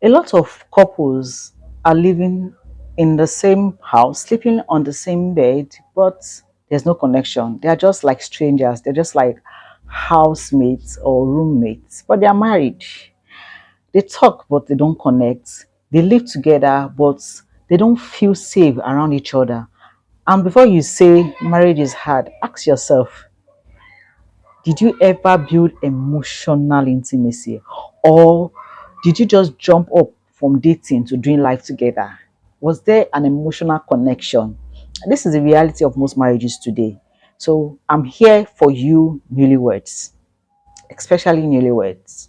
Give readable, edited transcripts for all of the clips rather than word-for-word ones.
A lot of couples are living in the same house, sleeping on the same bed, but there's no connection. They are just like strangers. They're just like housemates or roommates, but they are married. They talk, but they don't connect. They live together, but they don't feel safe around each other. And before you say marriage is hard, ask yourself, did you ever build emotional intimacy? Or did you just jump up from dating to doing life together? Was there an emotional connection? This is the reality of most marriages today. So I'm here for you, newlyweds, especially newlyweds,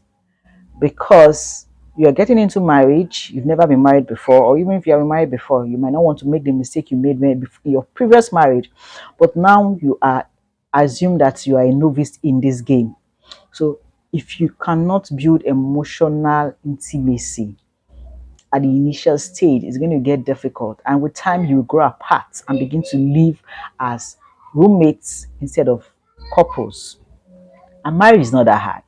because you're getting into marriage, you've never been married before, or even if you have been married before, you might not want to make the mistake you made in your previous marriage, but now you are assume that you are a novice in this game. So if you cannot build emotional intimacy at the initial stage, it's going to get difficult. And with time, you will grow apart and begin to live as roommates instead of couples. And marriage is not that hard.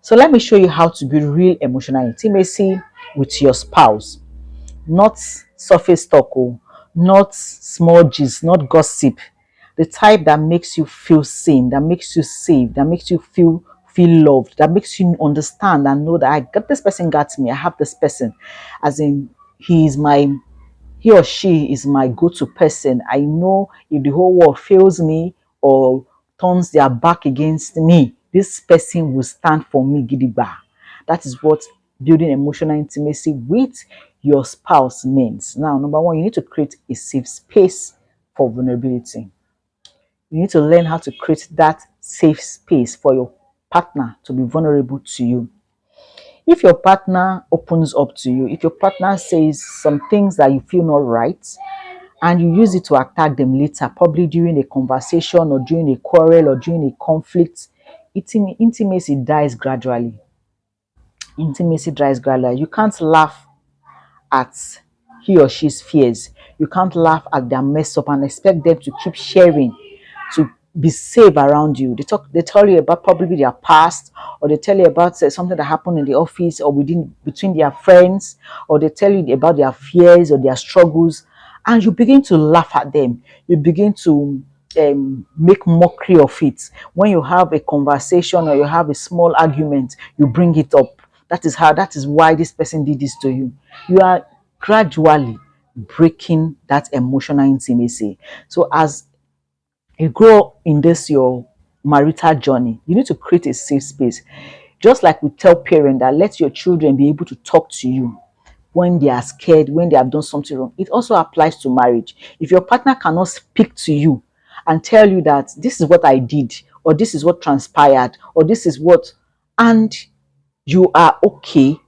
So let me show you how to build real emotional intimacy with your spouse. Not surface talk, oh, not small gist, not gossip. The type that makes you feel seen, that makes you safe, that makes you feel loved, that makes you understand and know that I got this person, got me. I have this person, as in he or she is my go-to person. I know if the whole world fails me or turns their back against me, this person will stand for me gidigba. That is what building emotional intimacy with your spouse means. Now, number one, you need to create a safe space for vulnerability. You need to learn how to create that safe space for your partner to be vulnerable to you. If your partner opens up to you, if your partner says some things that you feel not right, and you use it to attack them later, probably during a conversation or during a quarrel or during a conflict, intimacy dies gradually. Intimacy dies gradually. You can't laugh at he or she's fears. You can't laugh at their mess up and expect them to keep sharing, to be safe around you. They tell you about probably their past, or they tell you about something that happened in the office or between their friends, or they tell you about their fears or their struggles, and you begin to laugh at them. You begin to make mockery of it. When you have a conversation or you have a small argument, you bring it up. That is why this person did this to you. You are gradually breaking that emotional intimacy. So as you grow in this your marital journey, you need to create a safe space. Just like we tell parents that let your children be able to talk to you when they are scared, when they have done something wrong, it also applies to marriage. If your partner cannot speak to you and tell you that this is what I did, or this is what transpired, or this is what, and you are okay,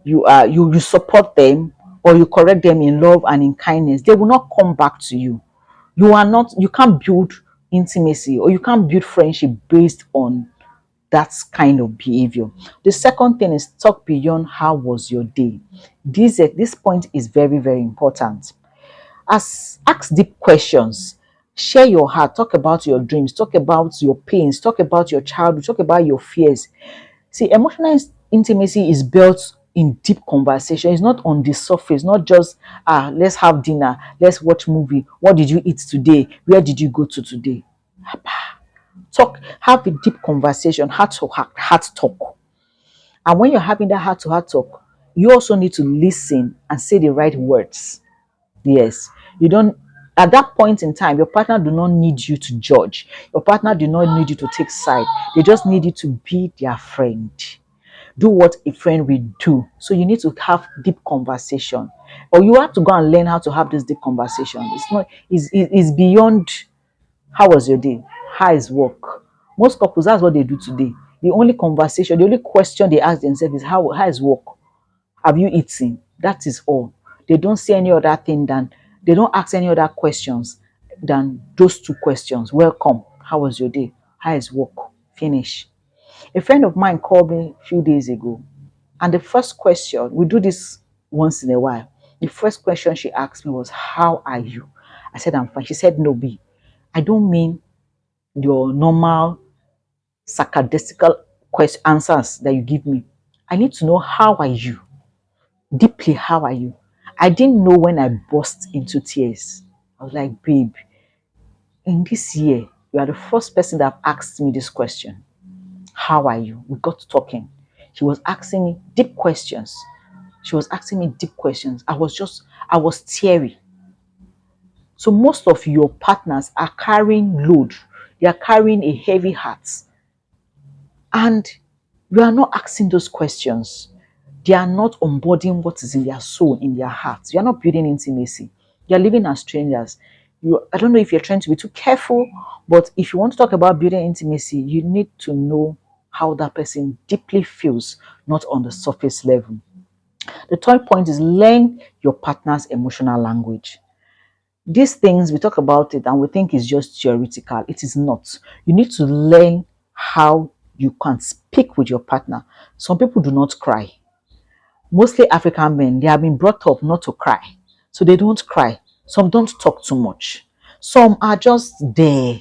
you support them, or you correct them in love and in kindness, they will not come back to you. You can't build intimacy or you can't build friendship based on that kind of behavior. The second thing is talk beyond how was your day. This point is very, very important. Ask deep questions. Share your heart. Talk about your dreams. Talk about your pains. Talk about your childhood. Talk about your fears. See, emotional intimacy is built in deep conversation. It's not on the surface, not just let's have dinner, let's watch movie. What did you eat today? Where did you go to today? Talk, have a deep conversation, heart to heart talk. And when you're having that heart to heart talk, you also need to listen and say the right words. Yes, you don't. At that point in time, your partner do not need you to judge. Your partner do not need you to take side. They just need you to be their friend. Do what a friend will do. So you need to have deep conversation, or you have to go and learn how to have this deep conversation. It's not. It's beyond. How was your day? How is work? Most couples, that's what they do today. The only conversation, the only question they ask themselves is how is work? Have you eaten? That is all. They don't say any other thing than they don't ask any other questions than those two questions. Welcome. How was your day? How is work? Finish. A friend of mine called me a few days ago, and the first question, we do this once in a while. The first question she asked me was, how are you? I said, I'm fine. She said, no, B, I don't mean your normal sarcastical answers that you give me. I need to know, how are you? deeply, how are you? I didn't know when I burst into tears. I was like, babe, in this year, you are the first person that asked me this question. How are you? We got talking. She was asking me deep questions. She was asking me deep questions. I was teary. So most of your partners are carrying load. They are carrying a heavy heart. And you are not asking those questions. They are not onboarding what is in their soul, in their hearts. You are not building intimacy. You are living as strangers. I don't know if you're trying to be too careful, but if you want to talk about building intimacy, you need to know how that person deeply feels, not on the surface level. The third point is learn your partner's emotional language. These things, we talk about it and we think it's just theoretical. It is not. You need to learn how you can speak with your partner. Some people do not cry. Mostly African men, they have been brought up not to cry. So they don't cry. Some don't talk too much. Some are just there.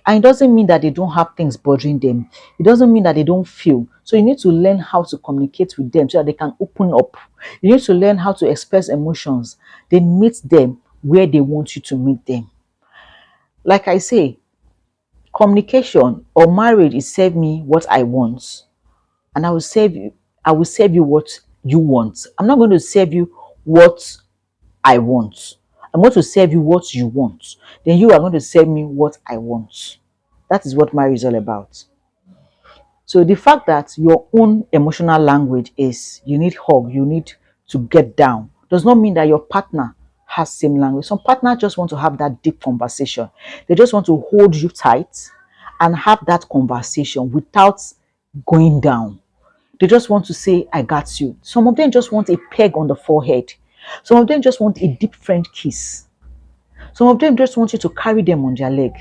And it doesn't mean that they don't have things bothering them. It doesn't mean that they don't feel. So you need to learn how to communicate with them so that they can open up. You need to learn how to express emotions. Then meet them where they want you to meet them. Like I say, communication or marriage is serve me what I want, and I will serve you what you want. I'm not going to serve you what I want. I'm going to serve you what you want. Then you are going to serve me what I want. That is what marriage is all about. So the fact that your own emotional language is you need hug, you need to get down, does not mean that your partner has same language. Some partners just want to have that deep conversation. They just want to hold you tight and have that conversation without going down. They just want to say, I got you. Some of them just want a peg on the forehead. Some of them just want a deep friend kiss. Some of them just want you to carry them on their leg.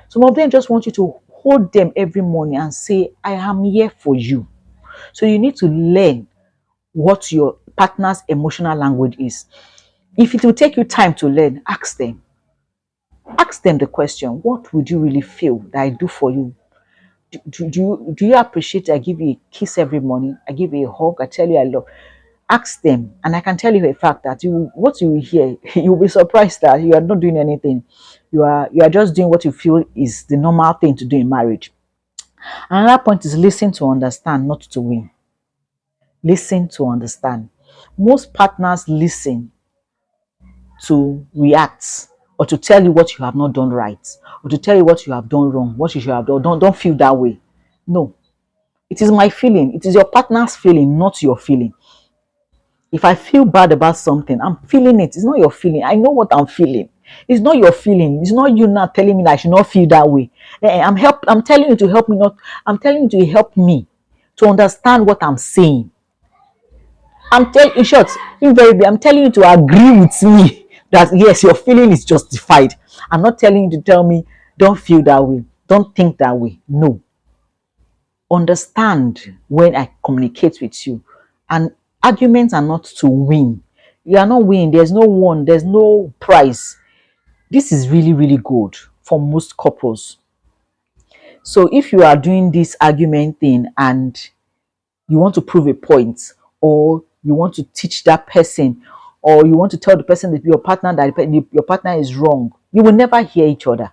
Some of them just want you to hold them every morning and say, I am here for you. So you need to learn what your partner's emotional language is. If it will take you time to learn, ask them. Ask them the question, what would you really feel that I do for you? Do you appreciate I give you a kiss every morning? I give you a hug. I tell you I love. Ask them, and I can tell you a fact that what you will hear, you'll be surprised that you are not doing anything. You are just doing what you feel is the normal thing to do in marriage. Another point is listen to understand, not to win. Listen to understand. Most partners listen to react or to tell you what you have not done right or to tell you what you have done wrong, what you should have done. Don't feel that way. No, it is my feeling. It is your partner's feeling, not your feeling. If I feel bad about something, I'm feeling it. It's not your feeling. I know what I'm feeling. It's not your feeling. It's not you now telling me that I should not feel that way. I'm telling you to help me not. I'm telling you to help me to understand what I'm saying. In short, invariably, I'm telling you to agree with me that yes, your feeling is justified. I'm not telling you to tell me don't feel that way, don't think that way. No, understand when I communicate with you. And arguments are not to win. You are not winning. There's no one, there's no prize. This is really, really good for most couples. So if you are doing this argument thing and you want to prove a point, or you want to teach that person, or you want to tell the person that your partner your partner is wrong, you will never hear each other.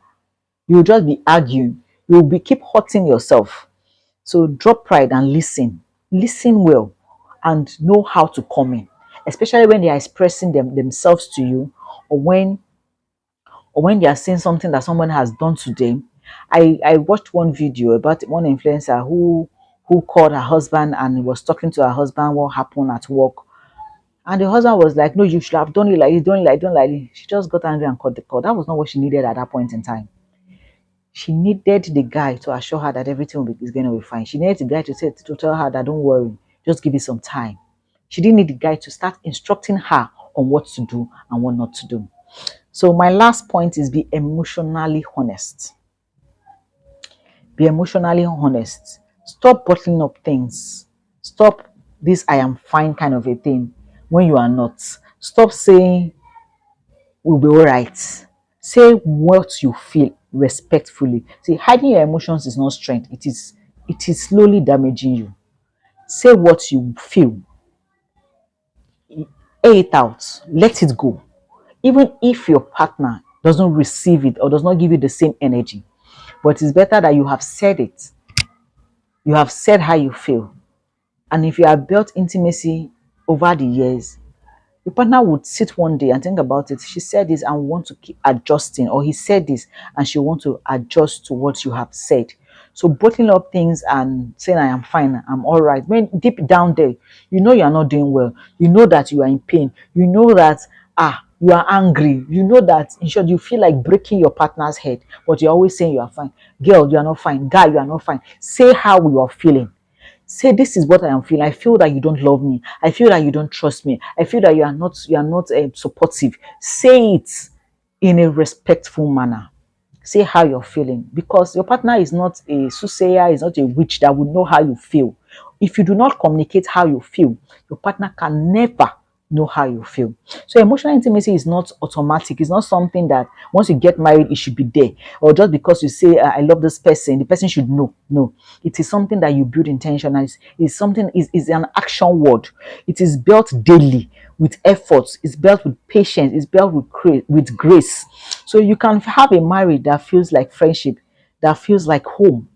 You will just be arguing. You will be keep hurting yourself. So drop pride and listen. Listen well and know how to comment, especially when they are expressing themselves to you, or when they are saying something that someone has done to them. I watched one video about one influencer who called her husband and was talking to her husband what happened at work. And the husband was like, no, you should have done it like this, don't like this. She just got angry and cut the call. That was not what she needed at that point in time. She needed the guy to assure her that everything is going to be fine. She needed the guy to tell her that don't worry, just give it some time. She didn't need the guy to start instructing her on what to do and what not to do. So my last point is be emotionally honest. Be emotionally honest. Stop bottling up things. Stop this I am fine kind of a thing when you are not. Stop saying we'll be all right. Say what you feel respectfully. See, hiding your emotions is not strength. It is slowly damaging you. Say what you feel. air it out, let it go. Even if your partner doesn't receive it or does not give you the same energy, but it's better that you have said it. You have said how you feel. And if you have built intimacy over the years, your partner would sit one day and think about it. She said this and want to keep adjusting, or he said this and she want to adjust to what you have said. So bottling up things and saying I am fine, I'm all right. When deep down there, you know you are not doing well. You know that you are in pain. You know that you are angry. You know that in short you feel like breaking your partner's head, but you're always saying you are fine. Girl, you are not fine. Guy, you are not fine. Say how you are feeling. Say this is what I am feeling. I feel that you don't love me. I feel that you don't trust me. I feel that you are not supportive. Say it in a respectful manner. Say how you're feeling, because your partner is not a soothsayer, is not a witch that would know how you feel. If you do not communicate how you feel, your partner can never know how you feel. So emotional intimacy is not automatic. It's not something that once you get married it should be there, or just because you say I love this person the person should know. No, it is something that you build intentionally. It's something is an action word. It is built daily with efforts. It's built with patience. It's built with grace. So you can have a marriage that feels like friendship, that feels like home.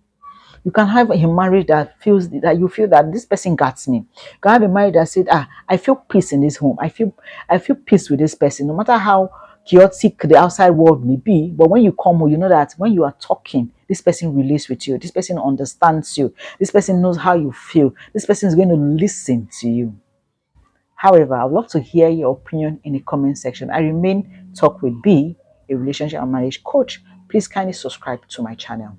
You can have a marriage that feels that you feel that this person got me. You can have a marriage that said, I feel peace in this home. I feel peace with this person, no matter how chaotic the outside world may be. But when you come home, you know that when you are talking, this person relates with you. This person understands you. This person knows how you feel. This person is going to listen to you. However, I'd love to hear your opinion in the comment section. I remain Talk with B, a relationship and marriage coach. Please kindly subscribe to my channel.